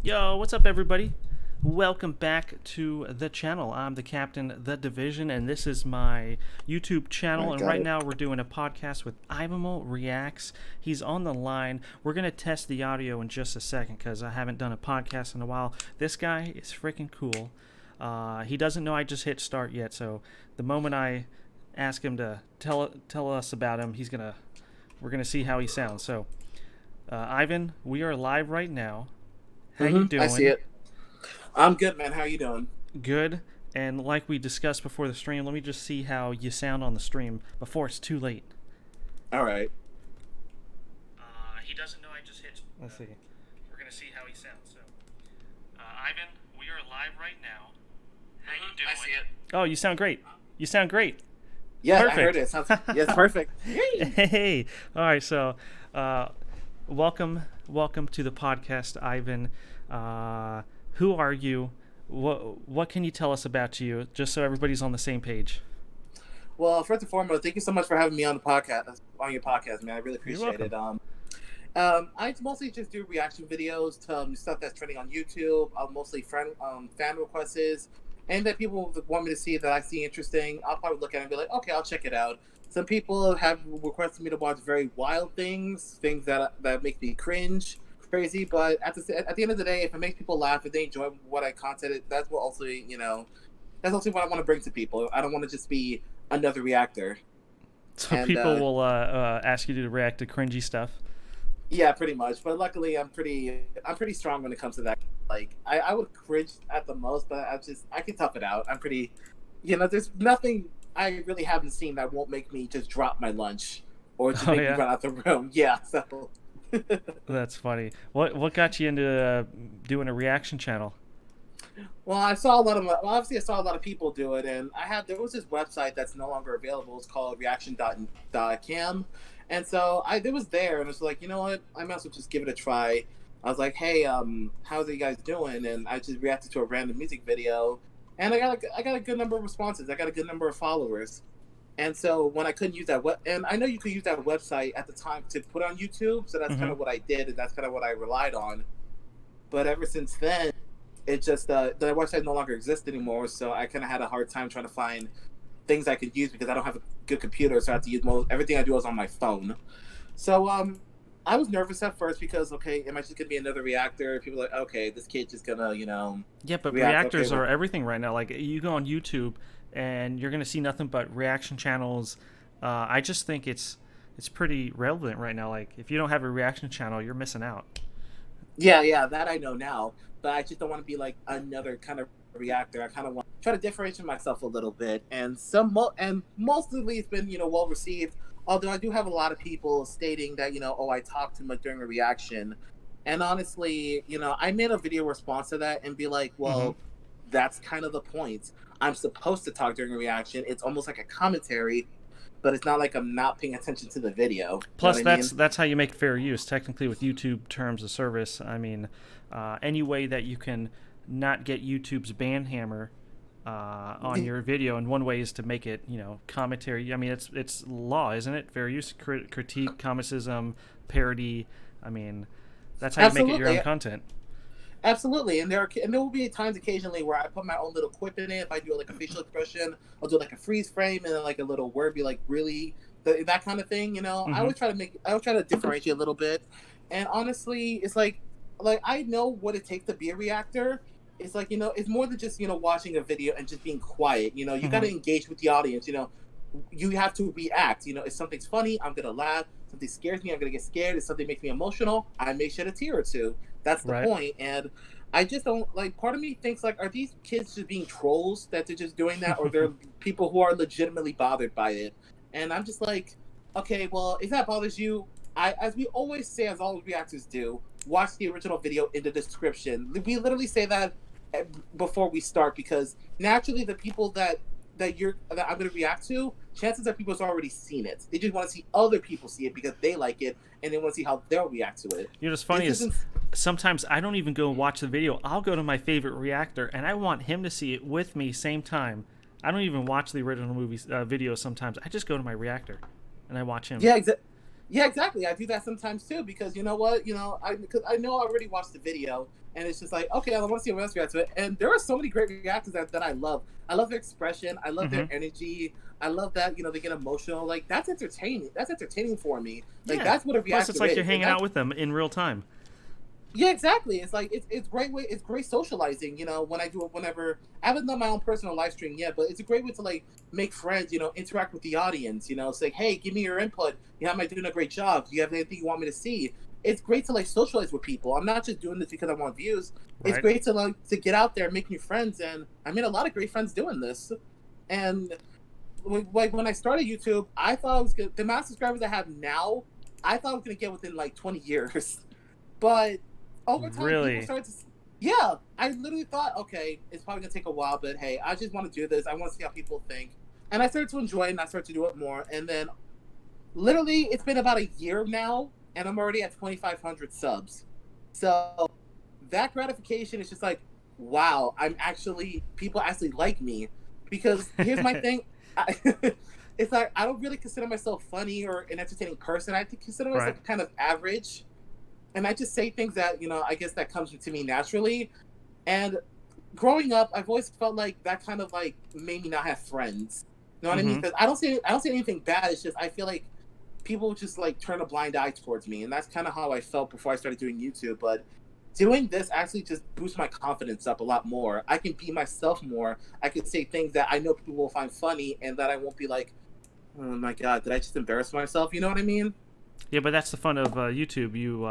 Yo, what's up, everybody? Welcome back to the channel. I'm the Captain, the Division, and this is my YouTube channel. And right now we're doing a podcast with Ivanimal Reacts. He's on the line. We're going to test the audio in just a second because I haven't done a podcast in a while. This guy is freaking cool. He doesn't know I just hit start yet, so the moment I ask him to tell us about him, we're gonna see how he sounds. So, Ivan, we are live right now. How you doing? I see it. I'm good, man. How you doing? Good. And like we discussed before the stream, let me just see how you sound on the stream before it's too late. All right. He doesn't know I just hit. Let's see. We're gonna see how he sounds. So, Ivan, we are live right now. How you doing? I see it. Oh, you sound great. You sound great. Yeah, Perfect. I heard it. Sounds yes, perfect. Hey. All right. So, welcome to the podcast, Ivan. Who are you? What can you tell us about you, just so everybody's on the same page? Well, first and foremost, thank you so much for having me on your podcast, man. I really appreciate it. I mostly just do reaction videos to stuff that's trending on YouTube. Mostly fan requests, and that people want me to see that I see interesting. I'll probably look at it and be like, okay, I'll check it out. Some people have requested me to watch very wild things that make me cringe, crazy. But at the end of the day, if it makes people laugh, if they enjoy what I content, that's what also that's also what I want to bring to people. I don't want to just be another reactor. So people will ask you to react to cringy stuff. Yeah, pretty much. But luckily, I'm pretty strong when it comes to that. Like I would cringe at the most, but I can tough it out. I'm pretty, there's nothing I really haven't seen that won't make me just drop my lunch or just make me run out the room. Yeah, so. That's funny. What got you into doing a reaction channel? Well, obviously I saw a lot of people do it, and there was this website that's no longer available. It's called reaction.cam, and so it was there, and I was like, you know what, I might as well just give it a try. I was like, hey, how's you guys doing? And I just reacted to a random music video, and I got a good number of responses. I got a good number of followers. And so when I couldn't use that and I know you could use that website at the time to put on YouTube, so that's kind of what I did, and that's kind of what I relied on. But ever since then, it just the website no longer exists anymore. So I kind of had a hard time trying to find things I could use because I don't have a good computer, so I have to use everything I do is on my phone. So I was nervous at first because, okay, am I just gonna be another reactor? People are like, okay, this kid's just gonna, Yeah, but reactors are everything right now. Like, you go on YouTube and you're gonna see nothing but reaction channels. I just think it's pretty relevant right now. Like, if you don't have a reaction channel, you're missing out. Yeah, that I know now, but I just don't want to be like another kind of reactor. I kind of want to try to differentiate myself a little bit, and mostly it's been well received. Although I do have a lot of people stating that I talk too much during a reaction, and honestly, I made a video response to that and be like, well, that's kind of the point. I'm supposed to talk during a reaction. It's almost like a commentary, but it's not like I'm not paying attention to the video. Plus, that's how you make fair use, technically, with YouTube terms of service. I mean, any way that you can not get YouTube's ban hammer on your video, and one way is to make it, commentary. I mean, it's law, isn't it? Fair use, critique, comicism, parody. I mean, that's how you make it your own content. Absolutely, and there will be times occasionally where I put my own little quip in it. If I do like a facial expression, I'll do like a freeze frame and then like a little word, be like really that kind of thing. I always try to differentiate a little bit. And honestly, it's like I know what it takes to be a reactor. It's like it's more than just watching a video and just being quiet. You got to engage with the audience. You have to react. If something's funny, I'm gonna laugh. If something scares me, I'm gonna get scared. If something makes me emotional, I may shed a tear or two. That's the point. And I just don't part of me thinks like, are these kids just being trolls that they're just doing that, or they're people who are legitimately bothered by it? And I'm just like, okay, well, if that bothers you, as we always say, as all reactors do, watch the original video in the description. We literally say that before we start, because naturally the people that I'm going to react to, chances are people's already seen it. They just want to see other people see it because they like it, and they want to see how they'll react to it. What's funny is sometimes I don't even go and watch the video. I'll go to my favorite reactor, and I want him to see it with me same time. I don't even watch the original video sometimes. I just go to my reactor, and I watch him. Yeah, Yeah, exactly. I do that sometimes too because you know what? Because I know I already watched the video and it's just like, okay, I want to see what else reacts to it. And there are so many great reactions that I love. I love their expression. I love their Mm-hmm. energy. I love that, they get emotional. Like that's entertaining. That's entertaining for me. Like Yeah. that's what a Plus, it's reactor like you're is. And hanging that out with them in real time. yeah, exactly. It's like it's great way. It's great socializing. When I do it, whenever I haven't done my own personal live stream yet, but it's a great way to like make friends. Interact with the audience. It's like, hey, give me your input. Am I doing a great job? Do you have anything you want me to see? It's great to like socialize with people. I'm not just doing this because I want views. It's Right. great to like to get out there and make new friends, and I made a lot of great friends doing this. And like when I started YouTube, I thought I was the amount of subscribers I have now. I thought I was gonna get within like 20 years. But over time, people Really. started to. Yeah, I literally thought, okay, it's probably gonna take a while, but hey, I just want to do this. I want to see how people think, and I started to enjoy it, and I started to do it more. And then, literally, it's been about a year now, and I'm already at 2,500 subs. So that gratification is just like, wow, people actually like me. Because here's my thing, it's like I don't really consider myself funny or an entertaining person. I consider Right. myself kind of average, and I just say things that I guess that comes to me naturally. And growing up, I've always felt like that kind of like made me not have friends. You know what I mean? Mm-hmm. Because I don't see anything bad. It's just I feel like people just like turn a blind eye towards me, and that's kind of how I felt before I started doing YouTube. But doing this actually just boosts my confidence up a lot more. I can be myself more. I can say things that I know people will find funny, and that I won't be like, oh my god, did I just embarrass myself? You know what I mean? Yeah, but that's the fun of YouTube. You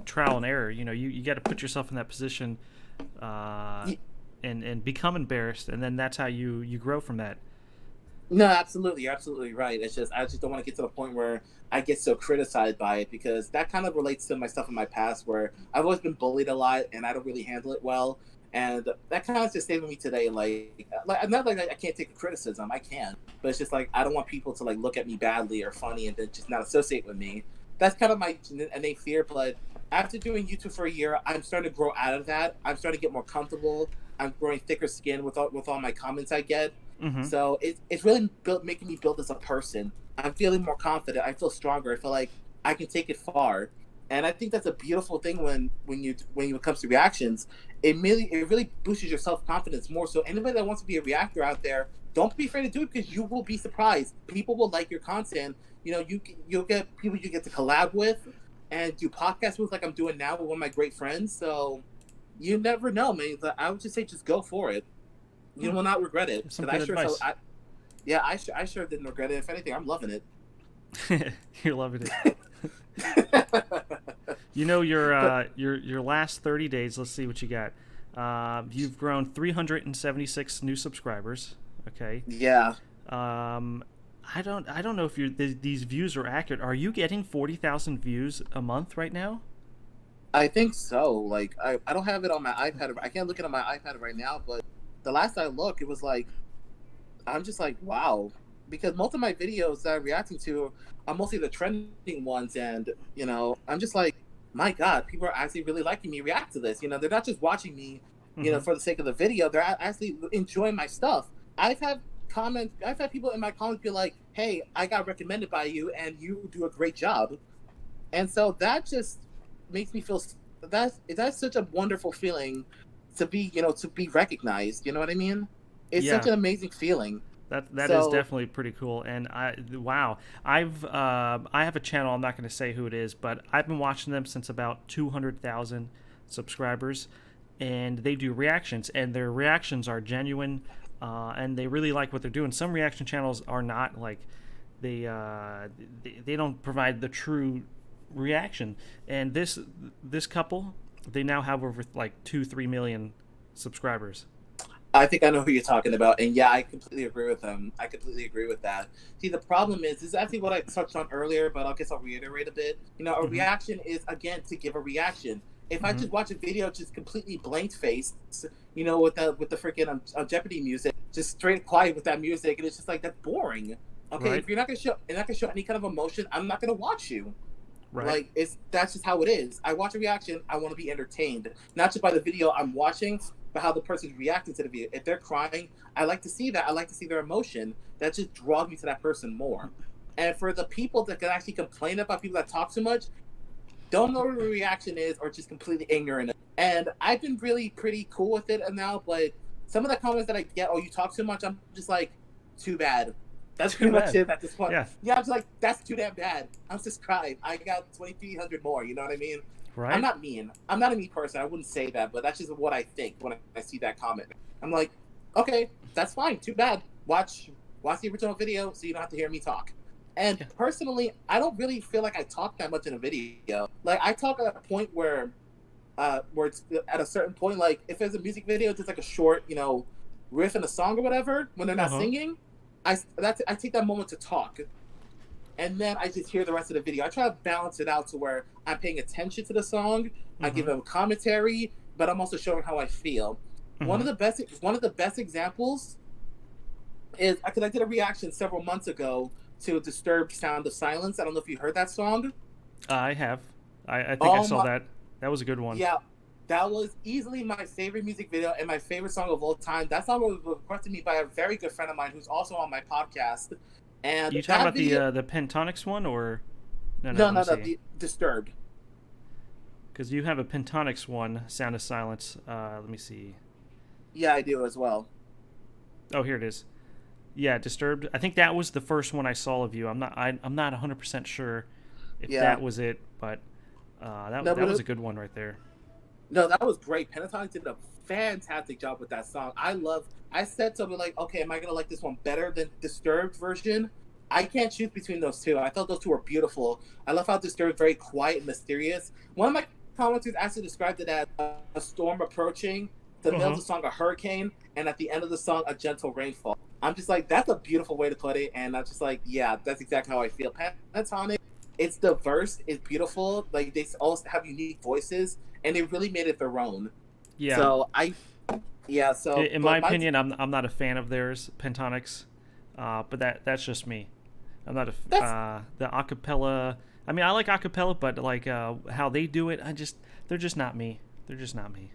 trial and error. You got to put yourself in that position, uh, and become embarrassed, and then that's how you grow from that. No, absolutely. You're absolutely right. It's just I just don't want to get to the point where I get so criticized by it because that kind of relates to my stuff in my past where I've always been bullied a lot and I don't really handle it well. And that kind of just stayed with me today. Like not like I can't take a criticism. I can, but it's just like I don't want people to like look at me badly or funny and then just not associate with me. That's kind of my innate fear. But after doing YouTube for a year, I'm starting to grow out of that. I'm starting to get more comfortable. I'm growing thicker skin with all my comments I get. Mm-hmm. So it's really making me build as a person. I'm feeling more confident. I feel stronger. I feel like I can take it far, and I think that's a beautiful thing when it comes to reactions. It really boosts your self confidence more. So anybody that wants to be a reactor out there, don't be afraid to do it because you will be surprised. People will like your content. You'll get people you get to collab with and do podcasts with, like I'm doing now with one of my great friends. So you never know, man. I would just say just go for it. You will not regret it. Some Because I good sure advice. yeah, I sure didn't regret it. If anything, I'm loving You're loving it. it. Your But your last 30 days. Let's see what you got. You've grown 376 new subscribers. Okay. yeah, Um, I don't know if these views are accurate. Are you getting 40,000 views a month right now? I think so. Like I don't have it on my iPad. I can't look it on my iPad right now. But the last I looked, it was like I'm just like wow, because most of my videos that I'm reacting to are mostly the trending ones, and I'm just like, my God, people are actually really liking me react to this. They're not just watching me, Mm-hmm. for the sake of the video. They're actually enjoying my stuff. I've had people in my comments be like, "Hey, I got recommended by you, and you do a great job." And so that just makes me feel that's such a wonderful feeling to be recognized. You know what I mean? It's such Yeah. an amazing feeling. That is So definitely pretty cool, and I have a channel. I'm not going to say who it is, but I've been watching them since about 200,000 subscribers, and they do reactions, and their reactions are genuine, and they really like what they're doing. Some reaction channels are not like they don't provide the true reaction, and this couple they now have over like 2-3 million subscribers. I think I know who you're talking about, and yeah, I completely agree with them. I completely agree with that. See, the problem is actually what I touched on earlier, but I guess I'll reiterate a bit. A Mm-hmm. reaction is again to give a reaction. If I Mm-hmm. just watch a video just completely blank face, with the freaking Jeopardy music, just straight quiet with that music, and it's just like that's boring. Okay, Right. if you're not gonna show any kind of emotion, I'm not gonna watch you. Right. Like that's just how it is. I watch a reaction. I want to be entertained, not just by the video I'm watching, but how the person's reacting to the video. If they're crying, I like to see that. I like to see their emotion. That just draws me to that person more. And for the people that can actually complain about people that talk too much, don't know what the reaction is or just completely ignorant. And I've been really pretty cool with it now, but some of the comments that I get, oh, you talk too much, I'm just like, too bad. That's pretty much it at this point. Yeah, I'm just like, that's too damn bad. I'm subscribed. I got 2,300 more, you know what I mean? Right. I'm not mean. I'm not a mean person. I wouldn't say that, but that's just what I think when I see that comment. I'm like, okay, that's fine. Too bad. Watch the original video so you don't have to hear me talk. And personally, I don't really feel like I talk that much in a video. Like, I talk at a point where it's at a certain point, like, if there's a music video, just like a short, you know, riff in a song or whatever, when they're not singing, I take that moment to talk. And then I just hear the rest of the video. I try to balance it out to where I'm paying attention to the song, I give them commentary, but I'm also showing how I feel. One of the best examples is, because I did a reaction several months ago to Disturbed Sound of Silence. I don't know if you heard that song. I have. I think I saw that. That was a good one. Yeah, that was easily my favorite music video and my favorite song of all time. That song was requested me by a very good friend of mine who's also on my podcast. And you talking about the Pentatonics one, or no, the Disturbed? Because you have a Pentatonics one, Sound of Silence. Let me see. Yeah, I do as well. Oh, here it is. Yeah, Disturbed. I think that was the first one I saw of you. I'm not 100% sure if that was it, but that was a good one right there. No, that was great. Pentatonics did a fantastic job with that song. I said to me, like, okay, am I gonna like this one better than Disturbed version? I can't choose between those two. I thought those two were beautiful. I love how Disturbed very quiet and mysterious. One of my commenters actually described it as a storm approaching, the middle of the song a hurricane, and at the end of the song a gentle rainfall. I'm just like, that's a beautiful way to put it, and I'm just like, yeah, that's exactly how I feel. Pentatonic, it's diverse, it's beautiful. Like, they all have unique voices, and they really made it their own. Yeah. So in my opinion, I'm not a fan of theirs, Pentatonics, but that's just me. I'm not the acapella. I mean, I like acapella, but like how they do it, they're just not me. They're just not me.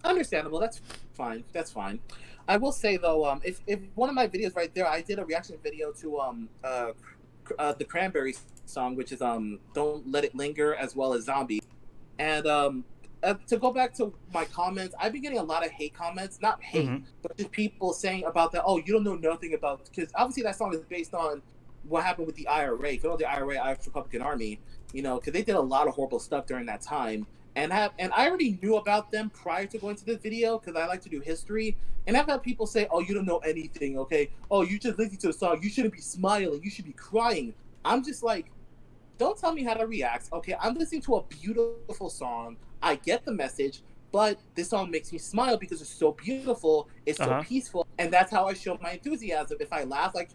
Understandable. That's fine. I will say though, if one of my videos right there, I did a reaction video to the Cranberries song, which is "Don't Let It Linger" as well as "Zombie," and to go back to my comments, I've been getting a lot of hate comments, not hate, but just people saying about that. Oh, you don't know nothing about, because obviously that song is based on what happened with the IRA. You know, the IRA, Irish Republican Army. You know, because they did a lot of horrible stuff during that time. And I already knew about them prior to going to this video because I like to do history. And I've had people say, oh, you don't know anything, okay? Oh, you just listen to a song. You shouldn't be smiling. You should be crying. I'm just like, don't tell me how to react. Okay, I'm listening to a beautiful song. I get the message, but this song makes me smile because it's so beautiful. It's so peaceful. And that's how I show my enthusiasm. If I laugh, like,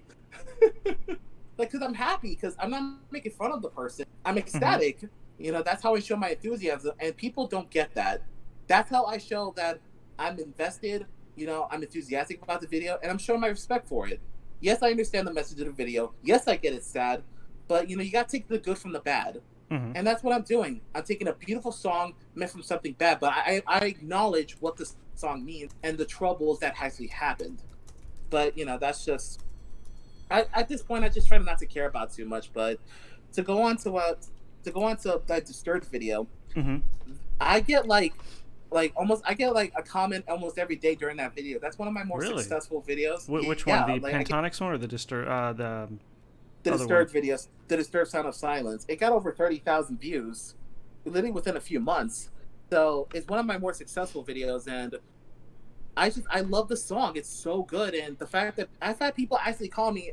because I'm happy, because I'm not making fun of the person. I'm ecstatic. You know, that's how I show my enthusiasm, and people don't get that. That's how I show that I'm invested, you know, I'm enthusiastic about the video, and I'm showing my respect for it. Yes, I understand the message of the video. Yes, I get it's sad, but, you know, you got to take the good from the bad. And that's what I'm doing. I'm taking a beautiful song meant from something bad, but I acknowledge what the song means and the troubles that actually happened. But, you know, that's just... at this point, I just try not to care about too much, but to go on to that Disturbed video, I get like a comment almost every day during that video. That's one of my more successful videos. Which one? The Pentatonics one or the Disturbed? The Disturbed videos, the Disturbed Sound of Silence. It got over 30,000 views, literally within a few months. So it's one of my more successful videos, and I love the song. It's so good, and the fact that I've had people actually call me.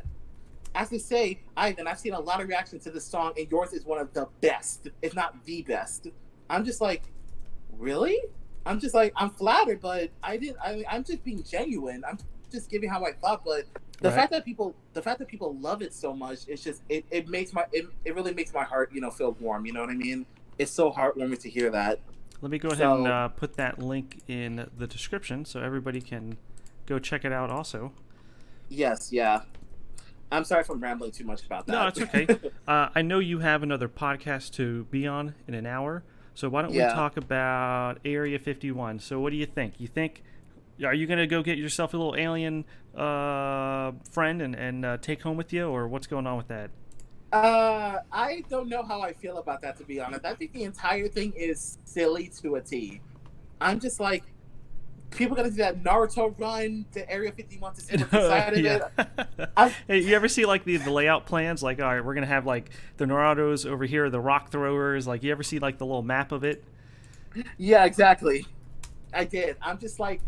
Actually say, Ivan, I've seen a lot of reactions to this song, and yours is one of the best, if not the best. I'm just like, really? I'm just like, I'm flattered, but I'm just being genuine. I'm just giving how I thought, but the fact that people love it so much, it's just, it really makes my heart, you know, feel warm. You know what I mean? It's so heartwarming to hear that. Let me go ahead and put that link in the description so everybody can go check it out also. Yes, yeah. I'm sorry if I'm rambling too much about that. No, it's okay. I know you have another podcast to be on in an hour, so why don't we talk about Area 51? So what do you think? You think are you gonna go get yourself a little alien friend and take home with you, or what's going on with that? I don't know how I feel about that, to be honest. I think the entire thing is silly to a T. I'm just like, people gonna do that Naruto run to Area 51 to see what's inside of Yeah. it. Hey, you ever see like the layout plans? Like, all right, we're gonna have like the Narutos over here, the rock throwers. Like, you ever see like the little map of it? Yeah, exactly. I did. I'm just like,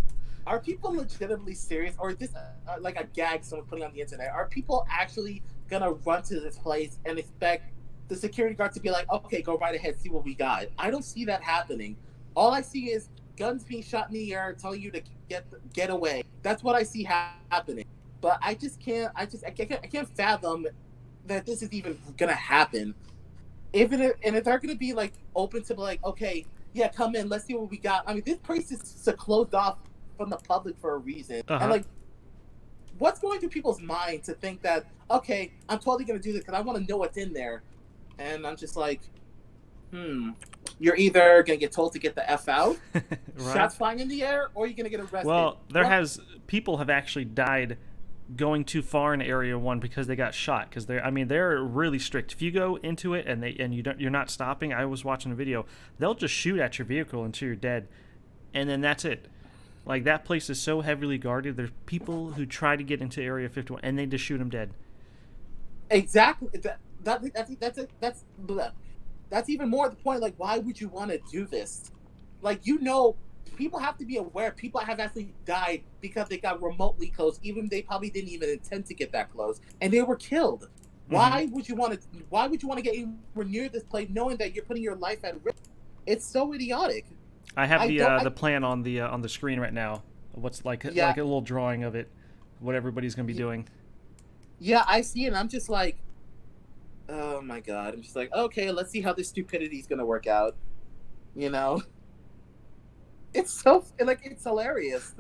are people legitimately serious, or is this like a gag someone putting on the internet? Are people actually gonna run to this place and expect the security guard to be like, okay, go right ahead, see what we got? I don't see that happening. All I see is guns being shot in the air, telling you to get away. That's what I see happening. But I just can't. I can't fathom that this is even gonna happen. And if they're gonna be like open to like, okay, yeah, come in, let's see what we got. I mean, this place is so closed off from the public for a reason. And like, what's going through people's mind to think that, okay, I'm totally gonna do this because I want to know what's in there. And I'm just like, you're either gonna get told to get the F out, right, shots flying in the air, or you're gonna get arrested. Well, people have actually died going too far in Area 1 because they got shot, because they're really strict. If you go into it and you're not stopping, I was watching a video, they'll just shoot at your vehicle until you're dead, and then that's it. Like, that place is so heavily guarded. There's people who try to get into Area 51 and they just shoot them dead. Exactly. That's even more the point. Like, why would you want to do this? Like, people have to be aware. People have actually died because they got remotely close, even they probably didn't even intend to get that close, and they were killed. Mm-hmm. Why would you want to get anywhere near this place, knowing that you're putting your life at risk? It's so idiotic. I have the plan on the screen right now. What's like a little drawing of it, what everybody's gonna be doing. Yeah, I see it. And I'm just like, oh my god. I'm just like, okay, let's see how this stupidity is gonna work out. You know. It's so it's hilarious.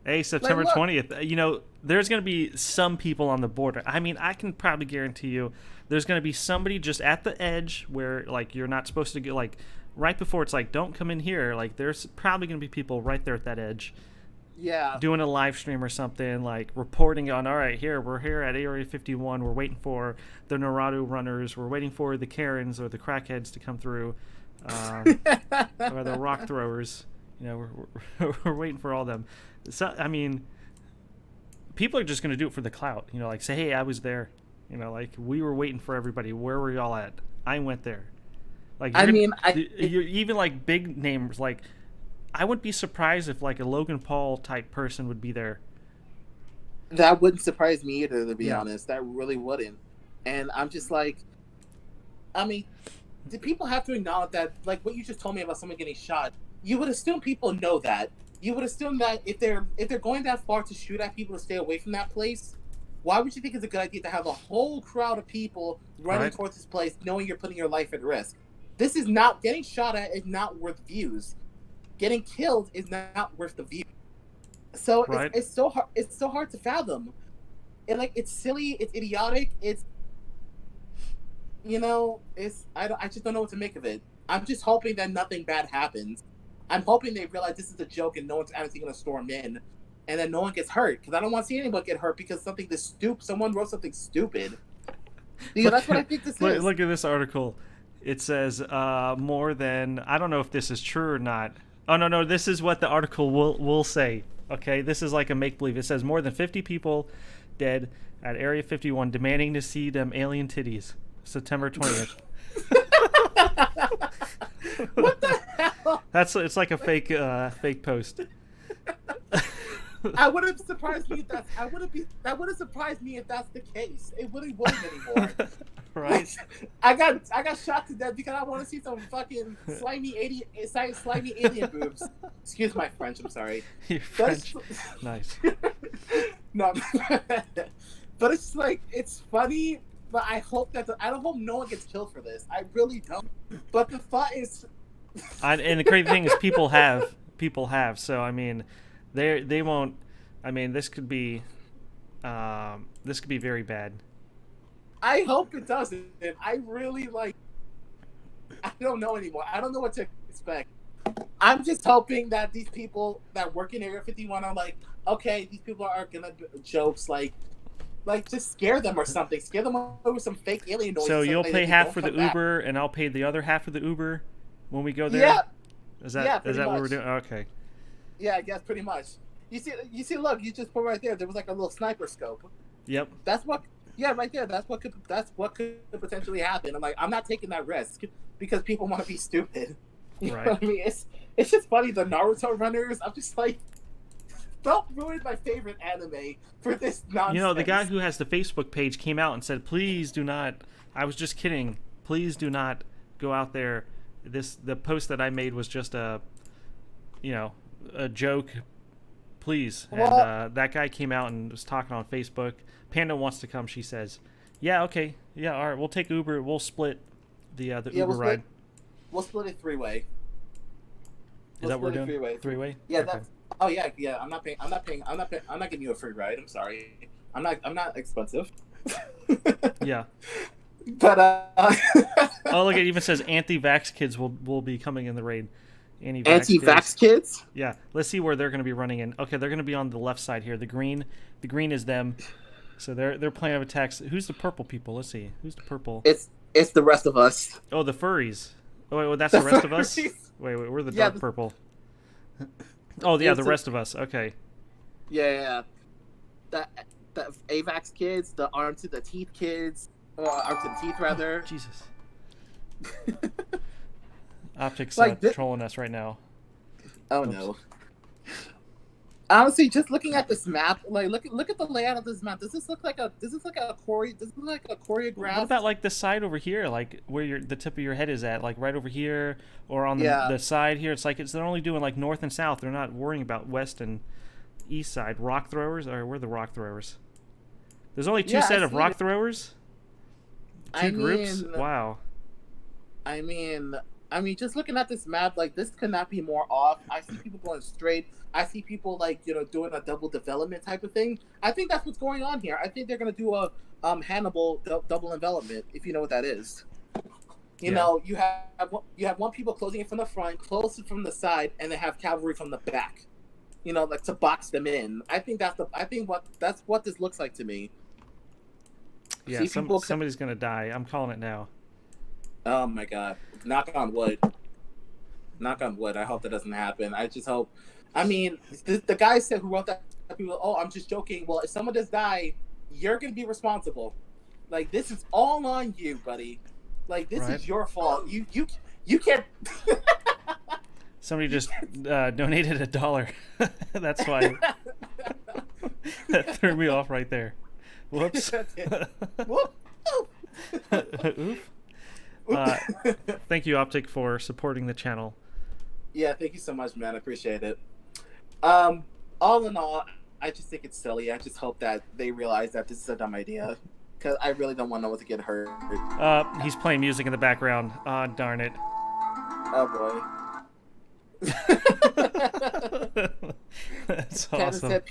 Hey, September 20th. There's going to be some people on the border. I mean, I can probably guarantee you there's going to be somebody just at the edge where, like, you're not supposed to get, like, right before it's like, don't come in here. Like, there's probably going to be people right there at that edge. Yeah. Doing a live stream or something, like, reporting on, all right, we're here at Area 51. We're waiting for the Naruto runners. We're waiting for the Karens or the crackheads to come through. Or the rock throwers. We're waiting for all them. So, I mean, people are just going to do it for the clout. Like, say, hey, I was there. Like, we were waiting for everybody. Where were y'all at? I went there. Like, you're even like big names. Like, I wouldn't be surprised if like a Logan Paul type person would be there. That wouldn't surprise me either, to be honest. That really wouldn't. And I'm just like, I mean, do people have to acknowledge that, like what you just told me about someone getting shot? You would assume people know that. You would assume that if they're going that far to shoot at people to stay away from that place, why would you think it's a good idea to have a whole crowd of people running towards this place, knowing you're putting your life at risk? This is not getting shot at is not worth views. Getting killed is not worth the view. So it's so hard. It's so hard to fathom. And it's silly. It's idiotic. It's I just don't know what to make of it. I'm just hoping that nothing bad happens. I'm hoping they realize this is a joke and no one's actually going to storm in, and then no one gets hurt, because I don't want to see anyone get hurt because someone wrote something stupid. Because that's what I think this is. Look at this article. It says more than, I don't know if this is true or not. Oh, no, this is what the article will say. Okay, this is like a make-believe. It says more than 50 people dead at Area 51 demanding to see them alien titties. September 20th. What the hell? It's like a fake post. That would have surprised me if that's the case. It really wouldn't anymore. Right. I got shot to death because I want to see some fucking slimy alien boobs. Excuse my French. I'm sorry. You're French. Nice. No, but it's like, it's funny. But I hope I don't hope no one gets killed for this. I really don't. But the thought is, and the crazy thing is, people have. So I mean, they won't. I mean, this could be very bad. I hope it doesn't. I really I don't know anymore. I don't know what to expect. I'm just hoping that these people that work in Area 51 are like, okay, these people are gonna jokes like just scare them or something. Scare them over some fake alien noise. So you'll Like pay they half don't for the come back. Uber, and I'll pay the other half of the Uber when we go there. Yeah, Is yeah, that pretty what much. we're doing? Okay. Yeah, I guess pretty much. You see. Look, you just put right there. There was like a little sniper scope. Yep. That's what. Yeah, right there. That's what could potentially happen. I'm like, I'm not taking that risk because people want to be stupid. You Right. know what I mean? It's just funny. The Naruto runners. I'm just like, don't ruin my favorite anime for this nonsense. You know, the guy who has the Facebook page came out and said, "Please do not." I was just kidding. Please do not go out there. The post that I made was just a joke. Please. And that guy came out and was talking on Facebook. Panda wants to come. She says, "Yeah, okay, yeah, all right. We'll take Uber. We'll split the Uber ride." We'll split it three-way. Is that what we're doing? Three-way? Yeah, okay. that's. Oh yeah. I'm not giving you a free ride. I'm sorry. I'm not expensive. Yeah. But oh, look! It even says anti-vax kids will be coming in the raid. Anti-vax kids? Yeah. Let's see where they're going to be running in. Okay, they're going to be on the left side here. The green is them. So they're playing of attacks. Who's the purple people? Let's see. Who's the purple? It's the rest of us. Oh, the furries. Oh wait, well, that's the rest of us. Wait, we're the dark purple. Oh yeah, the rest of us. Okay. Yeah. The AVAX kids, the arm to the teeth kids, arm to the teeth rather. Oh, Jesus. Optics like trolling us right now. Oh Oops. No. Honestly, just looking at this map, like look at the layout of this map. Does this look like a choreographed? What about like the side over here, like where the tip of your head is at, like right over here, or on the side here? It's like they're only doing like north and south. They're not worrying about west and east side. Rock throwers, or where are the rock throwers? There's only two set of rock throwers. Two groups. Wow. I mean, just looking at this map, like this could not be more off. I see people going straight. I see people like doing a double development type of thing. I think that's what's going on here. I think they're gonna do a Hannibal double envelopment, if you know what that is. You know, you have one people closing it from the front, close it from the side, and they have cavalry from the back. Like to box them in. I think that's what this looks like to me. Yeah, somebody's gonna die. I'm calling it now. Oh my god! Knock on wood. Knock on wood. I hope that doesn't happen. I just hope. I mean, the guy said who wrote that. People, oh, I'm just joking. Well, if someone does die, you're gonna be responsible. Like this is all on you, buddy. Like this is your fault. You can't. Somebody just donated $1. That's why. That threw me off right there. Whoops. Oof. Thank you, Optic, for supporting the channel. Yeah, thank you so much, man. I appreciate it. All in all, I just think it's silly. I just hope that they realize that this is a dumb idea, because I really don't want no one to get hurt. He's playing music in the background. Ah, darn it. Oh boy. That's awesome.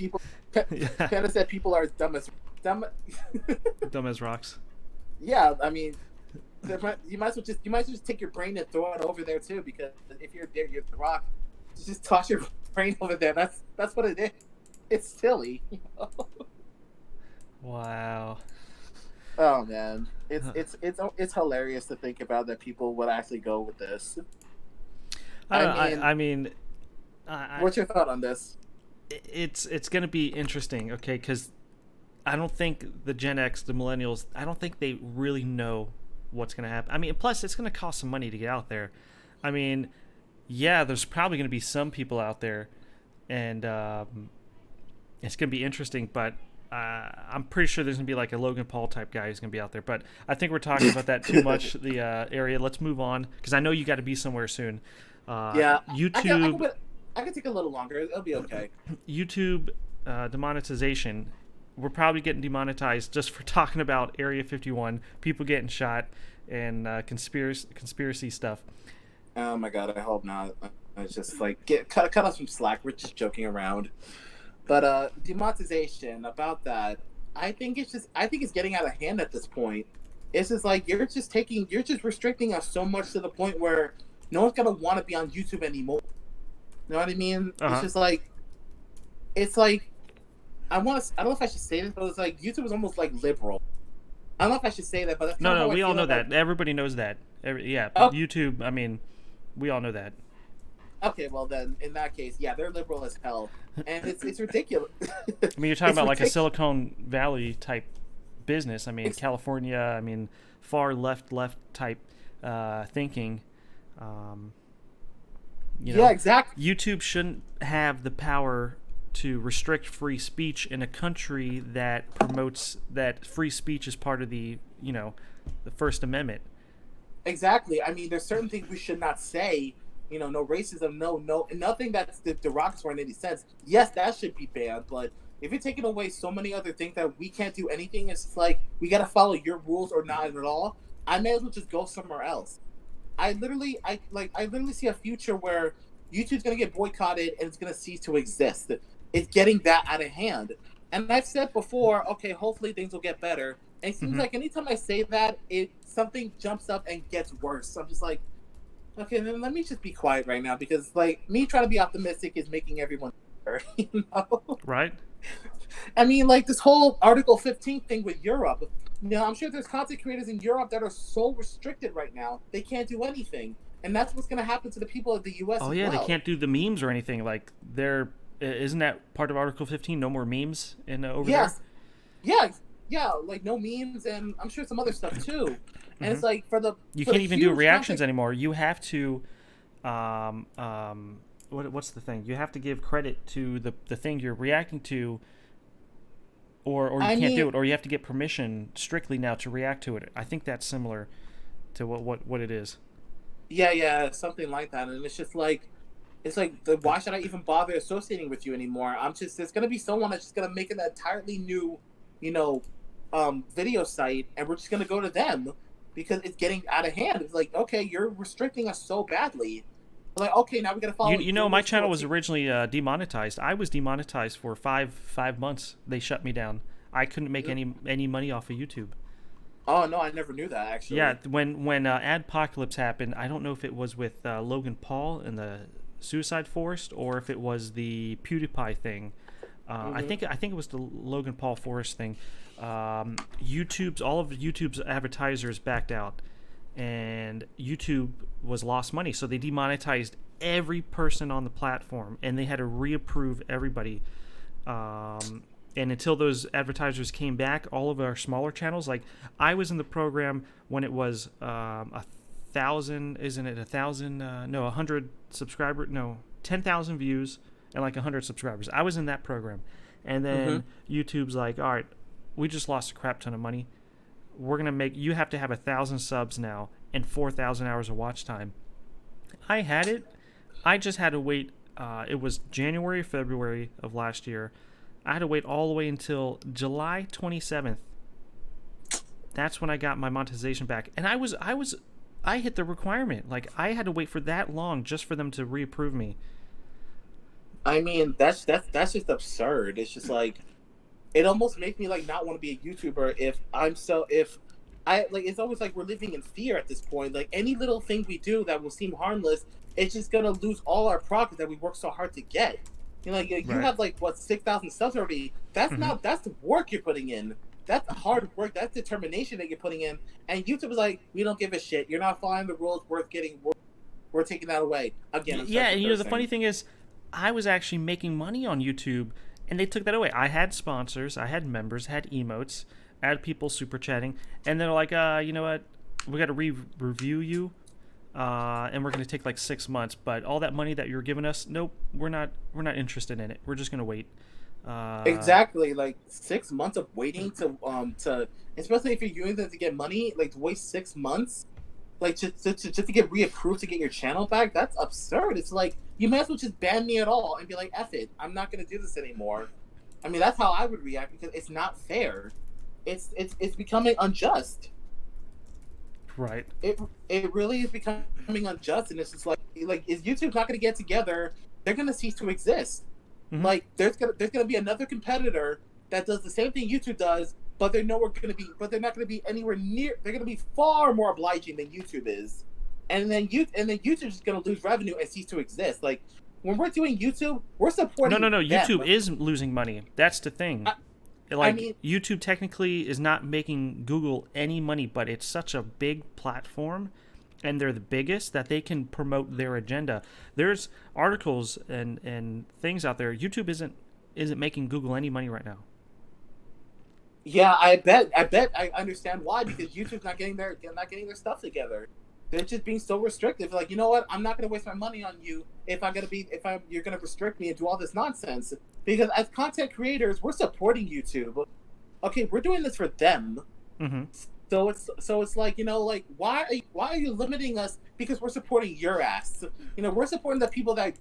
Panda said people are dumb as rocks. Yeah, I mean, you might as well just take your brain and throw it over there too, because if you're there, you're the rock. Just toss your brain over there. That's what it is. It's silly. Wow. Oh man, it's hilarious to think about that people would actually go with this. I mean, what's your thought on this? It's going to be interesting, okay? Because I don't think the Gen X, the millennials, I don't think they really know what's going to happen. I mean, plus it's going to cost some money to get out there. I mean, yeah, there's probably going to be some people out there, and it's going to be interesting. But I'm pretty sure there's going to be like a Logan Paul type guy who's going to be out there. But I think we're talking about that too much. The area. Let's move on, because I know you got to be somewhere soon. Yeah, YouTube. I can take a little longer. It'll be okay. YouTube demonetization. We're probably getting demonetized just for talking about Area 51, people getting shot, and conspiracy stuff. Oh my god, I hope not. I just like cut off some slack. We're just joking around. But demonetization, about that, I think it's getting out of hand at this point. It's just like you're just restricting us so much to the point where no one's gonna want to be on YouTube anymore. You know what I mean? It's just like, it's like, I don't know if I should say this, but it's like YouTube is almost like liberal. I don't know if I should say that, but that's kind of how we I all feel know like, that. Everybody knows that. Yeah, oh, YouTube. I mean, we all know that. okay, well then, in that case, yeah, they're liberal as hell, and it's ridiculous. I mean, you're talking It's about like a ridiculous. Silicon Valley type business. I mean, It's, California. I mean, far left type thinking. You yeah, know, exactly. YouTube shouldn't have the power to restrict free speech in a country that promotes that free speech is part of the the First Amendment. Exactly. I mean, there's certain things we should not say. You know, no racism, no, nothing that's derogatory in any sense. Yes, that should be banned. But if you're taking away so many other things that we can't do anything, it's just like we gotta follow your rules or not at all. I may as well just go somewhere else. I literally see a future where YouTube's gonna get boycotted and it's gonna cease to exist. It's getting that out of hand. And I've said before, okay, hopefully things will get better. And it seems like anytime I say that, it something jumps up and gets worse. So I'm just like, okay, then let me just be quiet right now because like me trying to be optimistic is making everyone better, you know? Right. I mean, like this whole Article 15 thing with Europe. You know, I'm sure there's content creators in Europe that are so restricted right now they can't do anything, and that's what's going to happen to the people of the U.S. Oh as yeah, well. they can't do the memes or anything. Like they're isn't that part of Article 15? No more memes in over Yes, there. yeah, yeah, like no memes, and I'm sure some other stuff too. And it's like You for the can't even do huge reactions content. anymore. You have to, what's the thing? You have to give credit to the thing you're reacting to, or you I can't do mean, it, or you have to get permission strictly now to react to it. I think that's similar to what it is. yeah, yeah, something like that, and it's like why should I even bother associating with you anymore? I'm just there's gonna be someone that's just gonna make an entirely new, you know, video site, and we're just gonna go to them because it's getting out of hand. It's like, okay, you're restricting us so badly. Like, okay, now we gotta follow You your know, my rules to channel a was T. originally demonetized. I was demonetized for five months. They shut me down. I couldn't make any money off of YouTube. Oh no, I never knew that Yeah, actually. when Adpocalypse happened, I don't know if it was with Logan Paul and the Suicide Forest or if it was the PewDiePie thing. Mm-hmm. I think it was the Logan Paul Forest thing. All of YouTube's advertisers backed out, and YouTube was lost money, so they demonetized every person on the platform, and they had to reapprove everybody. And until those advertisers came back, all of our smaller channels, like I was in the program when it was 1,000, isn't it 1,000? No, 100 subscriber, no, 10,000 views and like 100 subscribers. I was in that program, and Mm-hmm. then YouTube's like, all right, we just lost a crap ton of money. We're gonna make you have to have 1,000 subs now and 4,000 hours of watch time. I had it. I just had to wait. It was January, February of last year. I had to wait all the way until July 27th. That's when I got my monetization back, and I hit the requirement. Like I had to wait for that long just for them to reapprove me. I mean, that's just absurd. It's just like it almost makes me like not want to be a YouTuber if I like it's always like we're living in fear at this point. Like any little thing we do that will seem harmless, it's just gonna lose all our progress that we worked so hard to get. You know, like you Right. have like what 6,000 subs already. That's the work you're putting in. That's hard work. That's determination that you're putting in. And YouTube is like, we don't give a shit. You're not following the rules. Worth getting. We're taking that away. Again, I'm sorry Yeah, for and the funny cursing. thing is, I was actually making money on YouTube, and they took that away. I had sponsors, I had members, had emotes, I had people super chatting, and they're like, you know what? We got to review you, and we're gonna take like 6 months. But all that money that you're giving us, nope, we're not. We're not interested in it. We're just gonna wait. Uh, Exactly, like 6 months of waiting to especially if you're using it to get money, like to wait 6 months, like just to get reapproved to get your channel back. That's absurd. It's like you might as well just ban me at all and be like, "F it, I'm not gonna do this anymore." I mean, that's how I would react because it's not fair. It's becoming unjust. right. It it really is becoming unjust, and it's just like is YouTube not gonna get together? They're gonna cease to exist. Hmm. Like there's gonna be another competitor that does the same thing YouTube does, but they're not gonna be anywhere near. They're gonna be far more obliging than YouTube is. and then YouTube's just gonna lose revenue and cease to exist. Like when we're doing YouTube, we're No, no, supporting no. them. YouTube is losing money. That's the thing. I, I Like mean, YouTube technically is not making Google any money, but it's such a big platform and they're the biggest that they can promote their agenda. There's articles and things out there. YouTube isn't making Google any money right now. yeah, I bet I understand why, because YouTube's not getting their stuff together. They're just being so restrictive. Like, you know what? I'm not gonna waste my money on you if you're gonna restrict me and do all this nonsense. Because as content creators, we're supporting YouTube. Okay, we're doing this for them. Mm-hmm. So it's like, you know, like why are you limiting us because we're supporting your ass? You know, we're supporting the people that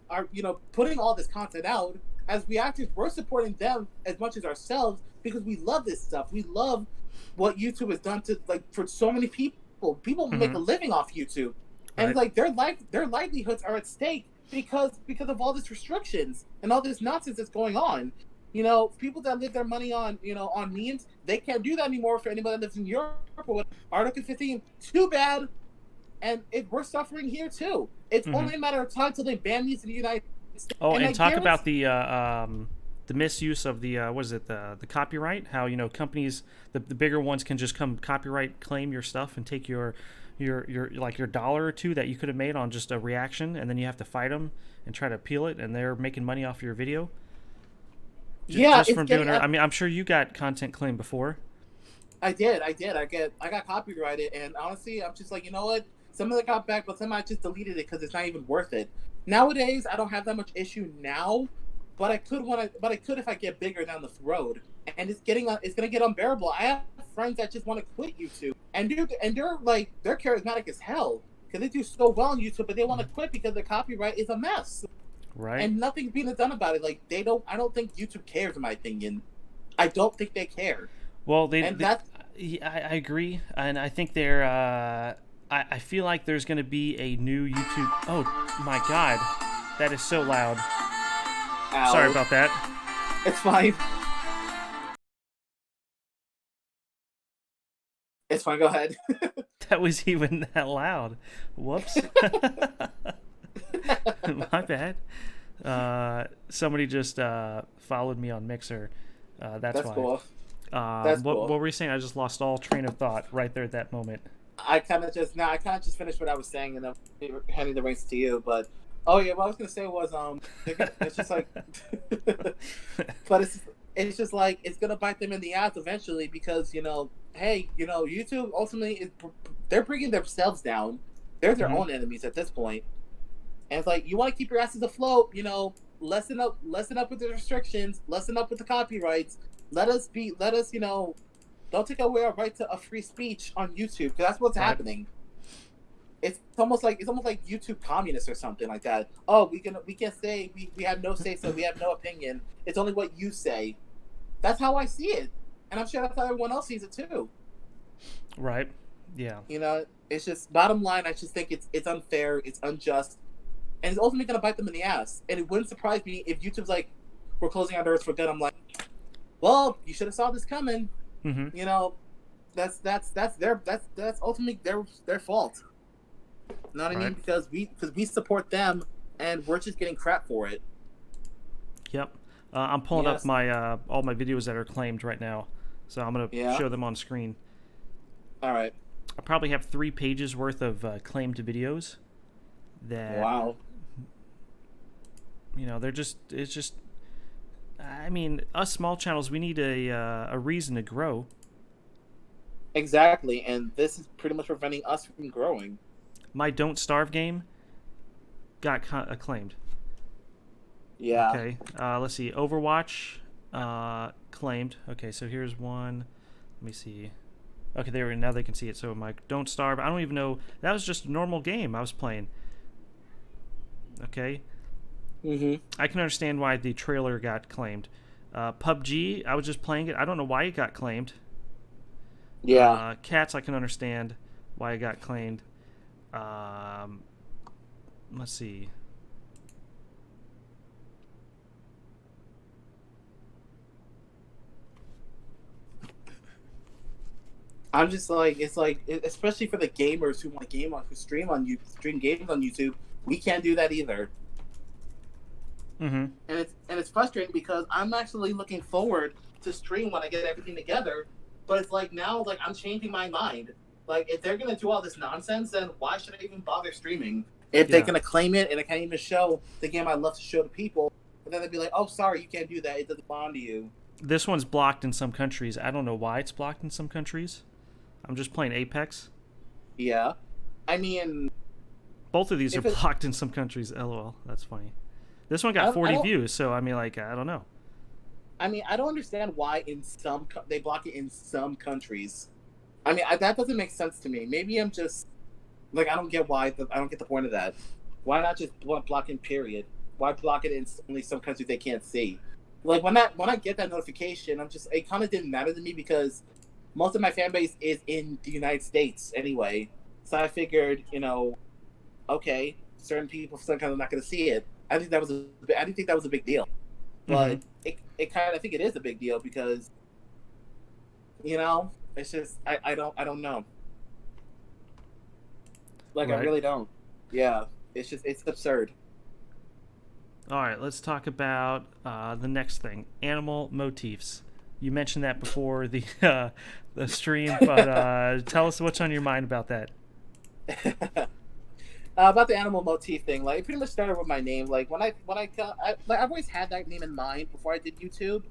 are, you know, putting all this content out. As reactors, we're supporting them as much as ourselves because we love this stuff. We love what YouTube has done to, like, for so many people. People make Mm-hmm. a living off YouTube, and Right. like their livelihoods are at stake because of all these restrictions and all this nonsense that's going on. You know, people that live their money on, you know, on memes, they can't do that anymore for anybody that lives in Europe or what. Article 15, too bad. And we're suffering here too. It's Mm-hmm. only a matter of time till they ban these in the United States. Oh, And and I talk guarantee, about the misuse of the what is it, the copyright? How, you know, companies, the bigger ones can just come copyright claim your stuff and take your like your dollar or two that you could have made on just a reaction, and then you have to fight them and try to appeal it, and they're making money off your video yeah, just it's from doing getting it. up. I mean, I'm sure you got content claim before. I did. I got copyrighted, and honestly, I'm just like, you know what? Some of it got back, but some I just deleted it because it's not even worth it. Nowadays, I don't have that much issue now, but I could if I get bigger down the road, and it's gonna get unbearable. I have friends that just want to quit YouTube, and they're like they're charismatic as hell because they do so well on YouTube, but they want to quit because the copyright is a mess, Right. and nothing's being done about it. Like they don't. I don't think YouTube cares, in my opinion. I don't think they care, Well, and that's I agree, and I think they're. I feel like there's going to be a new YouTube. Oh my God, that is so loud. Sorry out. about that. It's fine. It's fine. Go ahead. That was even that loud. Whoops. My bad. Somebody just followed me on Mixer. That's That's why. cool. That's cool. What were you saying? I just lost all train of thought right there at that moment. I kind of just finished what I was saying and then handing the reins to you. But oh yeah, what I was gonna say was it's just like, but it's just like it's gonna bite them in the ass eventually because, you know, hey, you know, YouTube ultimately they're bringing themselves down. They're their Mm-hmm. own enemies at this point. And it's like, you want to keep your asses afloat, you know, lessen up with the restrictions, lessen up with the copyrights. Let us, you know, don't take away our right to a free speech on YouTube, because that's what's Right. happening. It's almost like YouTube communists or something like that. Oh, we can say we have no say, so we have no opinion. It's only what you say. That's how I see it, and I'm sure that's how everyone else sees it too. Right. Yeah. You know, it's just bottom line. I just think it's unfair, it's unjust, and it's ultimately gonna bite them in the ass. And it wouldn't surprise me if YouTube's like, we're closing our doors for good. I'm like, well, you should have saw this coming. Mm-hmm. You know, that's ultimately their fault. You know what I Right. mean? Because we support them, and we're just getting crap for it. Yep. I'm pulling up Yes. my all my videos that are claimed right now, so I'm gonna Yeah. show them on screen. All right. I probably have 3 pages worth of claimed videos that, Wow. you know, they're just it's just. I mean, us small channels, we need a reason to grow. Exactly, and this is pretty much preventing us from growing. My Don't Starve game got acclaimed. Yeah. Okay, let's see. Overwatch claimed. Okay, so here's one. Let me see. Okay, there. Now they can see it. So my Don't Starve. I don't even know. That was just a normal game I was playing. Okay, Mhm. I can understand why the trailer got claimed. PUBG. I was just playing it. I don't know why it got claimed. Yeah. Cats. I can understand why it got claimed. Um, let's see. I'm just like, it's like, especially for the gamers who want to game on, who stream games on YouTube, we can't do that either. Mm-hmm. And it's frustrating because I'm actually looking forward to stream when I get everything together. But it's like now, like I'm changing my mind. Like if they're gonna do all this nonsense, then why should I even bother streaming? If they're gonna claim it and I can't even show the game I love to show to people, and then they'd be like, "Oh, sorry, you can't do that. It doesn't belong to you." This one's blocked in some countries. I don't know why it's blocked in some countries. I'm just playing Apex. Yeah, I mean, both of these are blocked in some countries. LOL, that's funny. This one got 40 views, so I mean, like, I don't know. I mean, I don't understand why they block it in some countries. I mean, that doesn't make sense to me. Maybe I'm just like I don't get I don't get the point of that. Why not just block in period? Why block it in only some countries they can't see? Like when I get that notification, it kind of didn't matter to me because most of my fan base is in the United States anyway. So I figured, okay, certain people sometimes are not going to see it. I didn't think that was a big deal, but it kind of, I think it is a big deal because, it's just I don't know. Like right. I really don't. Yeah, it's absurd. All right, let's talk about the next thing, animal motifs. You mentioned that before the stream, but tell us what's on your mind about that. About the animal motif thing, like it pretty much started with my name. Like when I've always had that name in mind before I did YouTube,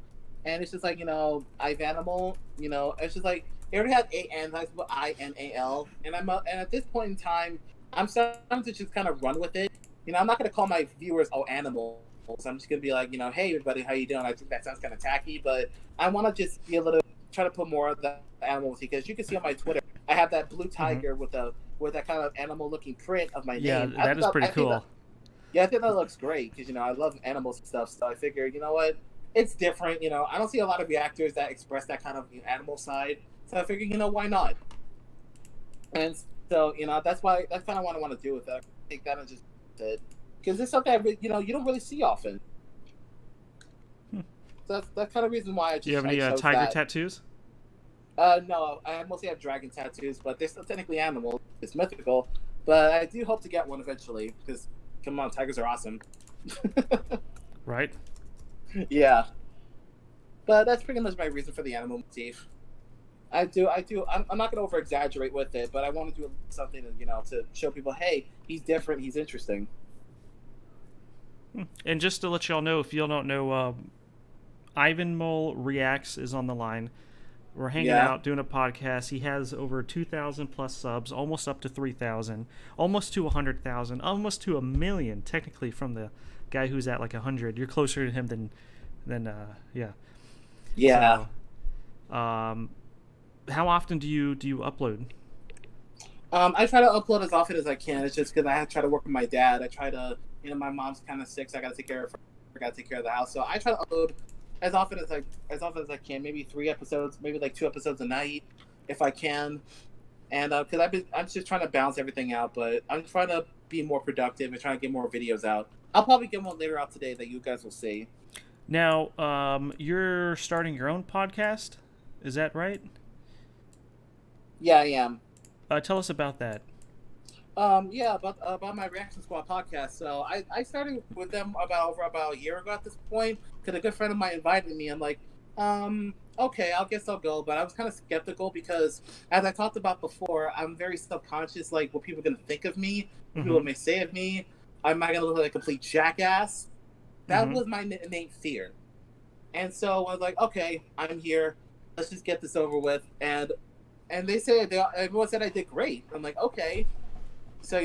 and it's just like Ivanimal. It's just like it already had A-N, so I put I-N-A-L, and at this point in time, I'm starting to just kind of run with it. I'm not gonna call my viewers animals. I'm just gonna be like, hey everybody, how you doing? I think that sounds kind of tacky, but I want to just be able to try to put more of the animals because you can see on my Twitter, I have that blue tiger with that kind of animal-looking print of my name. Yeah, that is pretty cool. I think that looks great because I love animals and stuff. So I figured, you know what, it's different. I don't see a lot of reactors that express that kind of animal side. So I figured, why not? And so that's kind of what I want to do with it. I think that and just it because it's something you don't really see often. So that's kind of reason why I just. Do you have any tiger tattoos? No, I mostly have dragon tattoos, but they're still technically animals. It's mythical, but I do hope to get one eventually because, come on, tigers are awesome. Right? Yeah. But that's pretty much my reason for the animal motif. I do. I'm not going to over-exaggerate with it, but I want to do something, to show people, hey, he's different, he's interesting. And just to let y'all know, if y'all don't know, Ivanimal Reacts is on the line. We're hanging out, doing a podcast. He has over 2,000 plus subs, almost up to 3,000, almost to 100,000, almost to 1 million, technically, from the guy who's at like 100. You're closer to him than yeah. Yeah. So, how often do you upload? I try to upload as often as I can. It's just because I try to work with my dad. I try to, my mom's kind of sick, so I got to take care of her. I got to take care of the house. So I try to upload as often as I can. Maybe 3 episodes, maybe like 2 episodes a night, if I can. And because I'm just trying to balance everything out, but I'm trying to be more productive and trying to get more videos out. I'll probably get one later out today that you guys will see. Now, you're starting your own podcast, is that right? Yeah, I am. Tell us about that. Yeah, about my Reaction Squad podcast. So I started with them about a year ago at this point because a good friend of mine invited me. I'm like, okay, I guess I'll go. But I was kind of skeptical because, as I talked about before, I'm very subconscious, like what people are gonna think of me, what people may say of me. Am I gonna look like a complete jackass? That was my innate fear. And so I was like, okay, I'm here. Let's just get this over with. And they said everyone said I did great. I'm like, okay. So,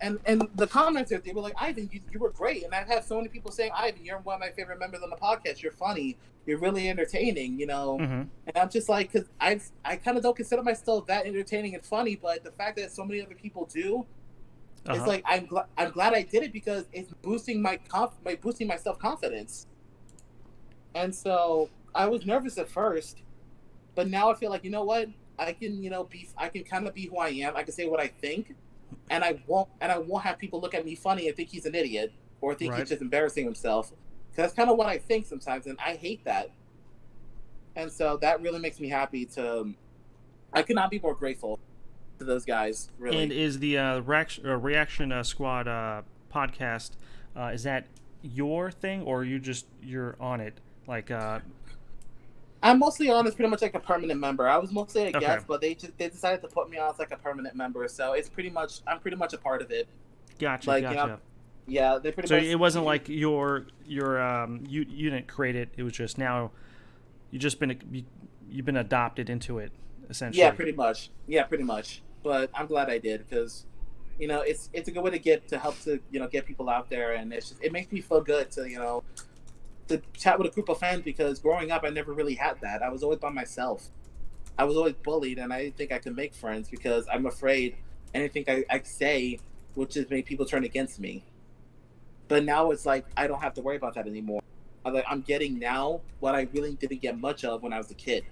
and the comments, they were like, Ivan, you were great. And I've had so many people saying, Ivan, you're one of my favorite members on the podcast. You're funny. You're really entertaining, And I'm just like, because I kind of don't consider myself that entertaining and funny, but the fact that so many other people do, it's like, I'm glad I did it because it's boosting my self-confidence. And so I was nervous at first, but now I feel like, you know what? I can, I can kind of be who I am. I can say what I think. And I won't have people look at me funny and think he's an idiot or think he's just embarrassing himself. Because that's kind of what I think sometimes, and I hate that. And so that really makes me happy to I could not be more grateful to those guys. Really. And is the Reaction Squad podcast, is that your thing, or you're on it? Like, I'm mostly on as pretty much like a permanent member. I was mostly a okay, guest, but they decided to put me on as like a permanent member. So it's I'm pretty much a part of it. gotcha, Like, gotcha. yeah, they pretty So much. it wasn't like you didn't create it. It was just now you've been adopted into it, essentially. Yeah, pretty much. Yeah, pretty much. But I'm glad I did because, it's a good way to help to get people out there, and it makes me feel good to chat with a group of friends because growing up I never really had that. I was always by myself. I was always bullied, and I didn't think I could make friends because I'm afraid anything I say would just make people turn against me. But now it's like I don't have to worry about that anymore. I'm getting now what I really didn't get much of when I was a kid.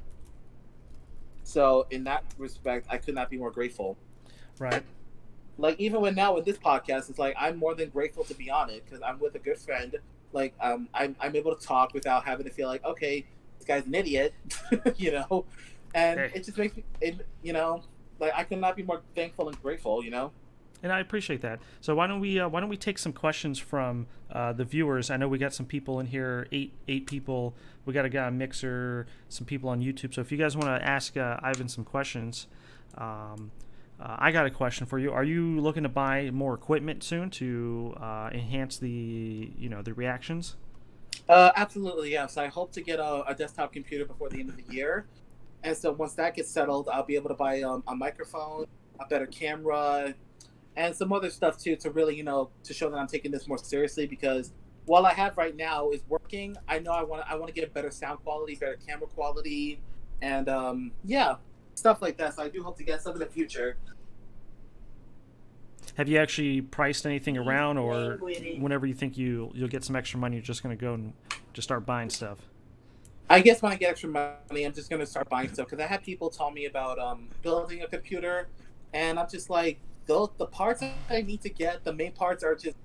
So in that respect, I could not be more grateful. Right. Like even when now with this podcast, it's like I'm more than grateful to be on it because I'm with a good friend. Like I'm able to talk without having to feel like, okay, this guy's an idiot, and Hey. it just makes me, like I could not be more thankful and grateful. And I appreciate that. So why don't we take some questions from the viewers? I know we got some people in here, eight people. We got a guy on Mixer, some people on YouTube. So if you guys want to ask Ivan some questions, I got a question for you. Are you looking to buy more equipment soon to enhance the reactions? Absolutely, yes. I hope to get a desktop computer before the end of the year, and so once that gets settled, I'll be able to buy a microphone, a better camera, and some other stuff too to really, to show that I'm taking this more seriously. Because what I have right now is working. I know I want to get a better sound quality, better camera quality, and yeah, stuff like that. So I do hope to get some in the future. Have you actually priced anything around, or whenever you think you'll get some extra money, you're just going to go and just start buying stuff? I guess when I get extra money, I'm just gonna start buying stuff because I have people tell me about building a computer, and I'm just like, the parts I need to get, the main parts are just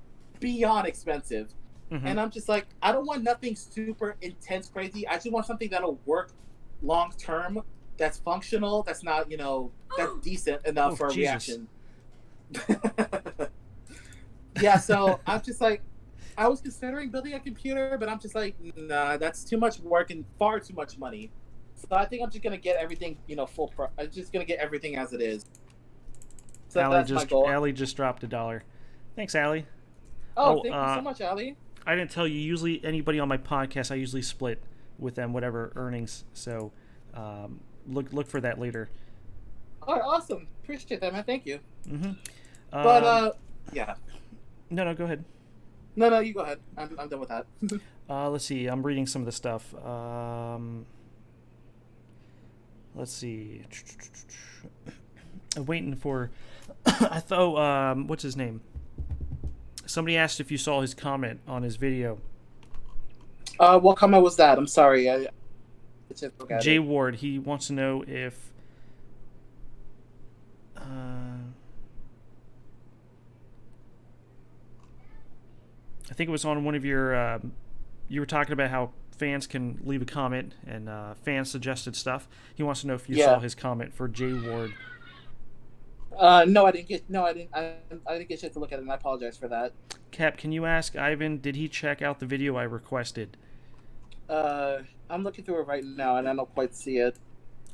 beyond expensive, and I'm just like, I don't want nothing super intense, crazy. I just want something that'll work long term, that's functional, that's not that's decent enough for a reaction. Yeah, so I'm just like, I was considering building a computer, but I'm just like, nah, that's too much work and far too much money. So I think I'm just gonna get everything, I'm just gonna get everything as it is. So that's my goal. Allie just dropped $1. Thanks, Allie. Oh, thank you so much, Allie. I didn't tell you. Usually, anybody on my podcast, I usually split with them whatever earnings. So, look for that later. Oh, awesome! Appreciate that, man. Thank you. But yeah. No, go ahead. No, you go ahead. I'm done with that. Let's see. I'm reading some of the stuff. Let's see. I'm waiting for. I thought. What's his name? Somebody asked if you saw his comment on his video. What comment was that? I'm sorry. Jay Ward. He wants to know if. I think it was on one of your. You were talking about how fans can leave a comment and fans suggested stuff. He wants to know if you saw his comment for Jay Ward. No, I didn't get. No, I didn't. I didn't get a chance to look at it, and I apologize for that. Cap, can you ask Ivan? Did he check out the video I requested? I'm looking through it right now, and I don't quite see it.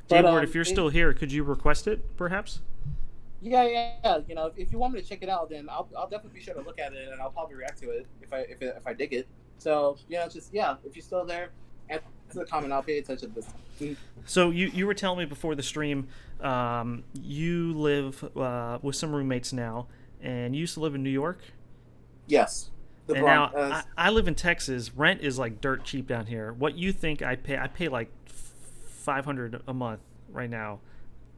Jay Ward, if you're still here, could you request it, perhaps? Yeah. If you want me to check it out, then I'll definitely be sure to look at it, and I'll probably react to it if I dig it. So if you're still there, answer the comment. I'll pay attention to this. So you were telling me before the stream, you live with some roommates now, and you used to live in New York. Yes. And now I live in Texas. Rent is like dirt cheap down here. What you think I pay? I pay like $500 a month right now.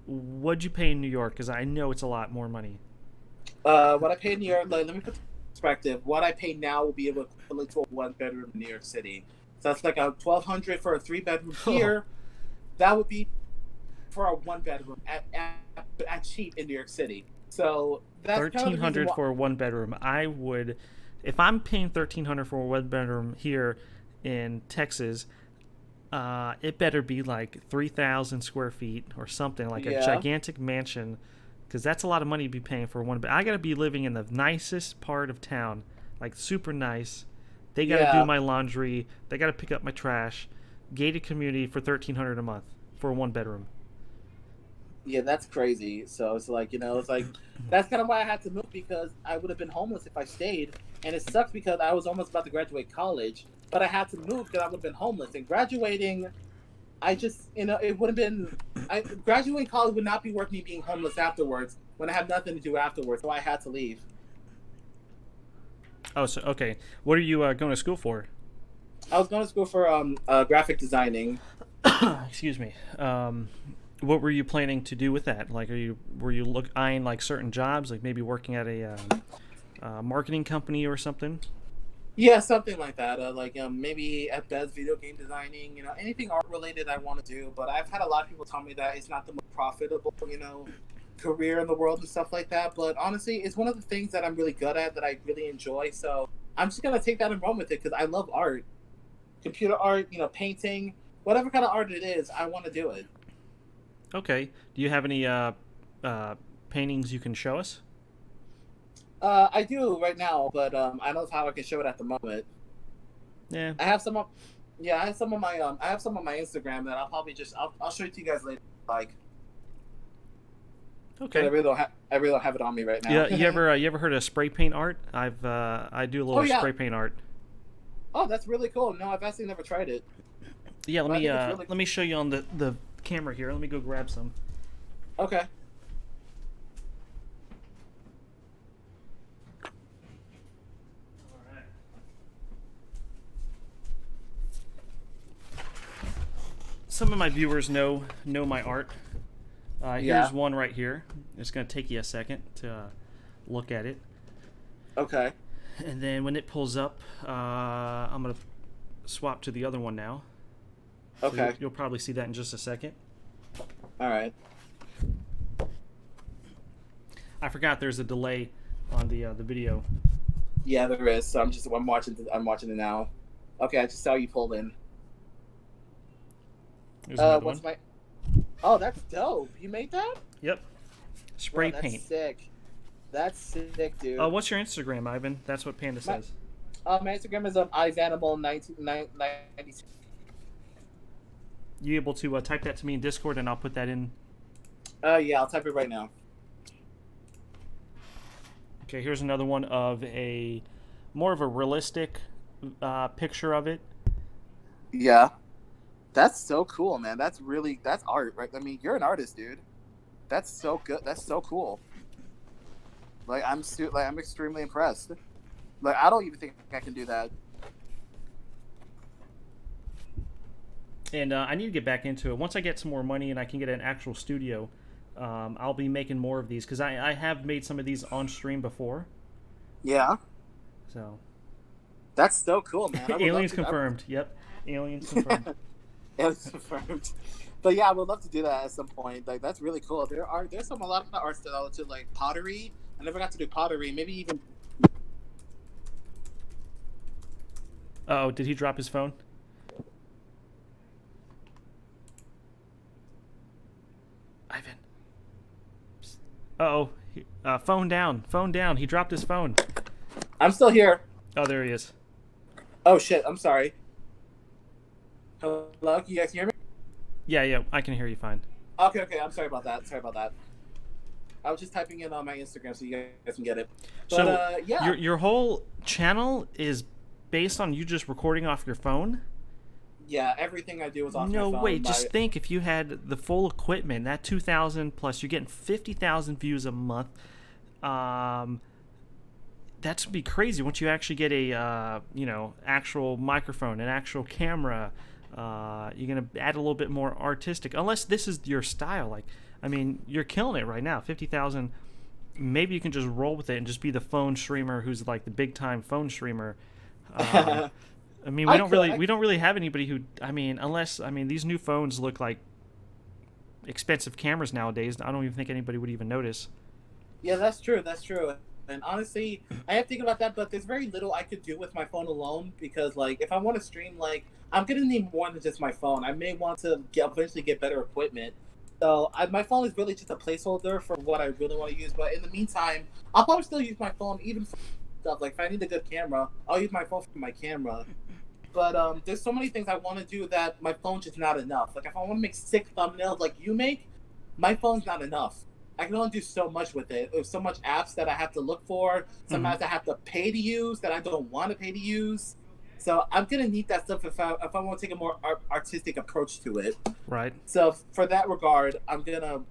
What'd you pay in New York? Because I know it's a lot more money. What I pay in New York, let me put perspective. What I pay now will be equivalent to a 1-bedroom in New York City. So that's like a $1,200 for a 3-bedroom here. That would be for a 1-bedroom at cheap in New York City. So that's $1,300 for a 1-bedroom. I would, if I'm paying $1,300 for a 1-bedroom here in Texas, It better be like 3,000 square feet or something, like a gigantic mansion, because that's a lot of money to be paying for one. But I gotta be living in the nicest part of town, like super nice. They gotta do my laundry. They gotta pick up my trash. Gated community for $1,300 a month for a 1 bedroom. Yeah, that's crazy. So it's like, it's like that's kind of why I had to move, because I would have been homeless if I stayed, and it sucks because I was almost about to graduate college, but I had to move because I would have been homeless. And graduating, I just, it would have been, graduating college would not be worth me being homeless afterwards when I have nothing to do afterwards. So I had to leave. Oh, so okay. What are you going to school for? I was going to school for graphic designing. Excuse me. What were you planning to do with that? Like, were you eyeing like certain jobs, like maybe working at a marketing company or something? Yeah, something like that. Like maybe at best video game designing. Anything art related I want to do. But I've had a lot of people tell me that it's not the most profitable, career in the world and stuff like that. But honestly, it's one of the things that I'm really good at, that I really enjoy. So I'm just gonna take that and run with it, because I love art, computer art, painting, whatever kind of art it is. I want to do it. Okay. Do you have any paintings you can show us? I do right now, but I don't know how I can show it at the moment. Yeah. I have some of, I have some of my Instagram that I'll probably I'll show it to you guys later. Like, okay. I really don't have it on me right now. Yeah. You ever heard of spray paint art? I do a little spray paint art. Oh, that's really cool. No, I've actually never tried it. Yeah. Let me show you on the camera here. Let me go grab some. Okay. Some of my viewers know my art. Here's one right here. It's going to take you a second to look at it. Okay. And then when it pulls up, I'm going to swap to the other one now. Okay. So you'll probably see that in just a second. All right. I forgot there's a delay on the video. Yeah, there is. So I'm watching it now. Okay, I just saw you pulled in. What's my? Oh, that's dope. You made that? Yep. Spray paint. Sick. That's sick, dude. What's your Instagram, Ivan? That's what Panda says. My Instagram is Ivanimal 1992. You able to type that to me in Discord, and I'll put that in? Yeah, I'll type it right now. Okay, here's another one of more of a realistic picture of it. Yeah. That's so cool, man. That's art, right? I mean, you're an artist, dude. That's so good. That's so cool. Like, I'm extremely impressed. Like, I don't even think I can do that. And I need to get back into it. Once I get some more money and I can get an actual studio, I'll be making more of these, because I have made some of these on stream before. Yeah. So. That's so cool, man. Aliens confirmed. Yep. Aliens confirmed. Aliens confirmed. But yeah, I would love to do that at some point. Like, that's really cool. There's a lot of arts that I would do, like pottery. I never got to do pottery. Maybe even. Oh, did he drop his phone? Ivan. Uh-oh. Phone down. Phone down. He dropped his phone. I'm still here. Oh, there he is. Oh, shit. I'm sorry. Hello? Can you guys hear me? Yeah. I can hear you fine. Okay. I'm sorry about that. I was just typing in on my Instagram so you guys can get it. But, so, yeah. Your whole channel is based on you just recording off your phone? Yeah, everything I do is off my phone. No way. Just think, if you had the full equipment, that 2,000 plus, you're getting 50,000 views a month. That's be crazy once you actually get a actual microphone, an actual camera. You're gonna add a little bit more artistic, unless this is your style. Like, I mean, you're killing it right now. 50,000. Maybe you can just roll with it and just be the phone streamer who's like the big time phone streamer. I mean, we don't really have anybody who. These new phones look like expensive cameras nowadays. I don't even think anybody would even notice. Yeah, that's true. And honestly, I have to think about that, but there's very little I could do with my phone alone because, like, if I want to stream, like, I'm gonna need more than just my phone. I may want to eventually get better equipment. So my phone is really just a placeholder for what I really want to use. But in the meantime, I'll probably still use my phone even for stuff. Like if I need a good camera, I'll use my phone for my camera. But there's so many things I want to do that my phone's just not enough. Like if I want to make sick thumbnails like you make, my phone's not enough. I can only do so much with it. There's so much apps that I have to look for. Sometimes I have to pay to use that I don't want to pay to use. So I'm gonna need that stuff if I want to take a more artistic approach to it. Right. So for that regard, I'm gonna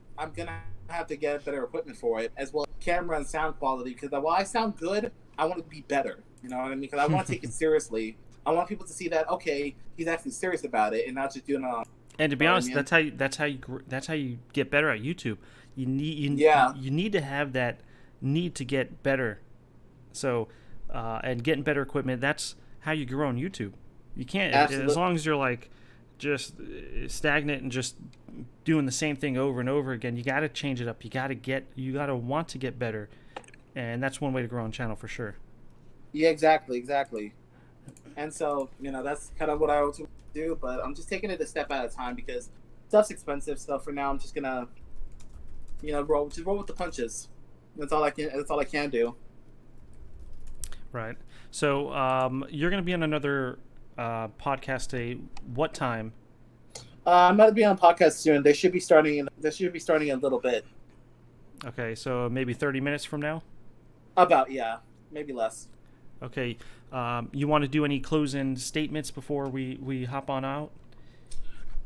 have to get better equipment for it, as well as camera and sound quality. Because while I sound good, I want to be better. You know what I mean? Because I want to take it seriously. I want people to see that okay, he's actually serious about it and not just doing it on. And to be honest, that's how you get better at YouTube. You need to have that need to get better. So, and getting better equipment. That's how you grow on YouTube. You can't as long as you're like just stagnant and just doing the same thing over and over again. You got to change it up. You got to want to get better, and that's one way to grow on channel for sure. Yeah, exactly. And so, that's kind of what I want to do, but I'm just taking it a step at a time because stuff's expensive. So for now, I'm just gonna, roll with the punches. That's all I can do. Right. So, you're gonna be on another podcast today. What time? I'm gonna be on podcast soon. They should be starting in a little bit. Okay, so maybe 30 minutes from now. About maybe less. Okay. You want to do any closing statements before we hop on out?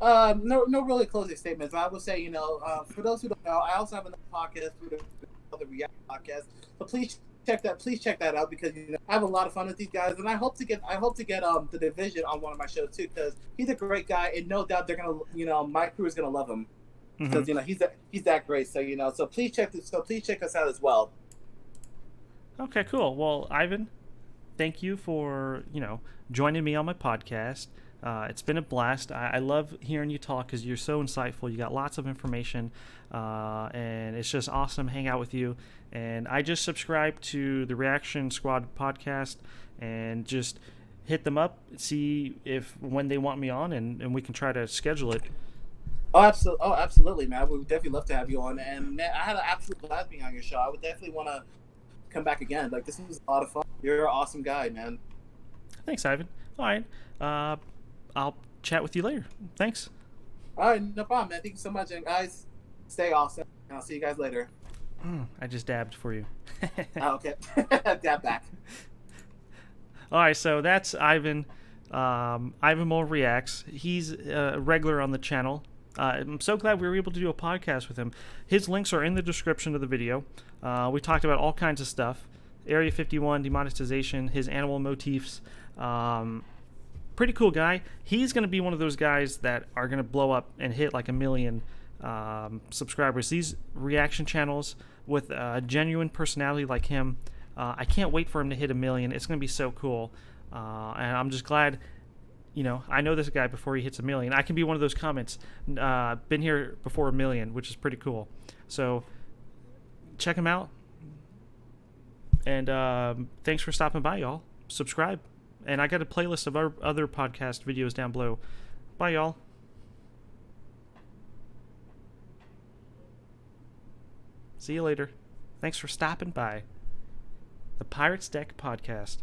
No really closing statements. I would say, for those who don't know, I also have another podcast, the React podcast. So please check that out because I have a lot of fun with these guys, and I hope to get the Division on one of my shows too because he's a great guy, and no doubt they're gonna my crew is gonna love him because he's that great. So so please check us out as well. Okay, cool. Well, Ivan, thank you for joining me on my podcast. It's been a blast. I love hearing you talk because you're so insightful. You got lots of information, and it's just awesome to hang out with you. And I just subscribed to the Reaction Squad podcast and just hit them up, see when they want me on, and we can try to schedule it. Oh, absolutely, man. We would definitely love to have you on. And man, I had an absolute blast being on your show. I would definitely want to come back again. Like this was a lot of fun. You're an awesome guy, man. Thanks, Ivan. All right. I'll chat with you later. Thanks. All right, no problem, man. Thank you so much, and guys, stay awesome. I'll see you guys later. I just dabbed for you. Okay. Dab back. All right, so that's Ivan. Ivanimal Reacts. He's a regular on the channel. I'm so glad we were able to do a podcast with him. His links are in the description of the video. We talked about all kinds of stuff. Area 51, demonetization, his animal motifs. Pretty cool guy. He's going to be one of those guys that are going to blow up and hit like 1 million subscribers. These reaction channels with a genuine personality like him, I can't wait for him to hit 1 million. It's going to be so cool. And I'm just glad, I know this guy before he hits 1 million. I can be one of those comments. Been here before 1 million, which is pretty cool. So check him out. And thanks for stopping by, y'all. Subscribe. And I got a playlist of our other podcast videos down below. Bye, y'all. See you later. Thanks for stopping by. The Pirates Deck Podcast.